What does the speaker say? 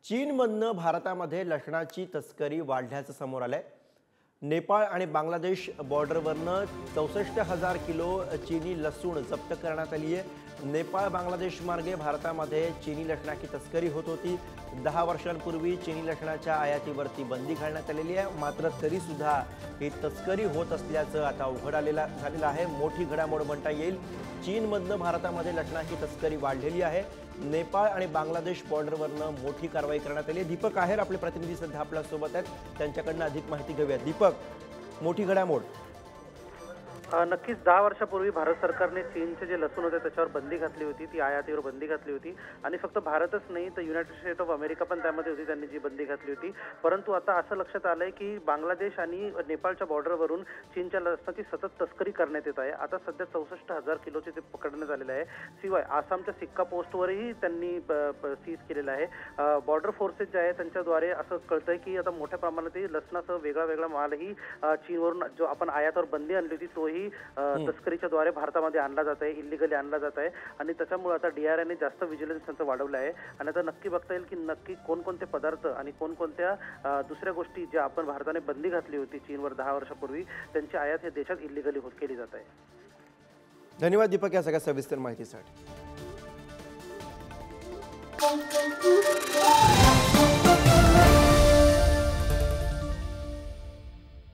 चीनमधनं भारतामध्ये लसणाची तस्करी वाढल्याचं समोर आलंय। नेपाळ आणि बांगलादेश बॉर्डरवरनं 64,000 किलो चीनी लसूण जप्त करण्यात आली आहे। नेपाळ बांगलादेश मार्गे भारतामध्ये चीनी लसणाची तस्करी होत होती। 10 वर्षांपूर्वी चीनी लसणाच्या आयातीवरती बंदी घालण्यात आलेली आहे, मात्र तरी सुद्धा ही तस्करी होत असल्याचं आता उघड झालेलं आहे। मोठी घडामोड म्हणता येईल। चीनमधनं भारतामध्ये लसणाची तस्करी वाढलेली आहे। नेपाळ आणि बांगलादेश बॉर्डरवरनं मोठी कारवाई करण्यात आली आहे। दीपक आहेर आपले प्रतिनिधी सध्या आपल्या सोबत आहेत, त्यांच्याकडनं अधिक माहिती घेऊया। दीपक, मोठी घडामोड। नक्कीच 10 वर्षापूर्वी भारत सरकारने चीनचे जे लसूण होते त्याच्यावर बंदी घातली होती, ती आयातीवर बंदी घातली होती आणि फक्त भारतच नाही तर युनायटेड स्टेट ऑफ अमेरिका पण त्यामध्ये होती, त्यांनी जी बंदी घातली होती। परंतु आता असं लक्षात आलंय की बांगलादेश आणि नेपाळच्या बॉर्डरवरून चीनच्या लसणाची सतत तस्करी करण्यात येत आहे। आता सध्या 64,000 किलोचे ते पकडण्यात आलेले आहे। शिवाय आसामच्या सिक्का पोस्टवरही त्यांनी सीज केलेलं आहे। बॉर्डर फोर्सेस जे आहे त्यांच्याद्वारे असं कळतंय की आता मोठ्या प्रमाणात लसणासह वेगळा मालही चीनवरून जो आपण आयातीवर बंदी आणली होती तोही तस्करीच्या द्वारे भारतामध्ये आणला जात आहे, इलिगली आणला जात आहे आणि त्याच्यामुळे आता DRI ने जास्त विजिलन्स त्यांचं वाढवलं आहे आणि आता नक्की बघता येईल की नक्की कोणकोणते पदार्थ आणि कोणकोणत्या दुसऱ्या गोष्टी ज्या आपण भारताने बंदी घातली होती चीनवर 10 वर्षापूर्वी त्यांची आयात हे देशात इलिगली केली जात आहे। धन्यवाद दीपक या सगळ्या सविस्तर माहितीसाठी।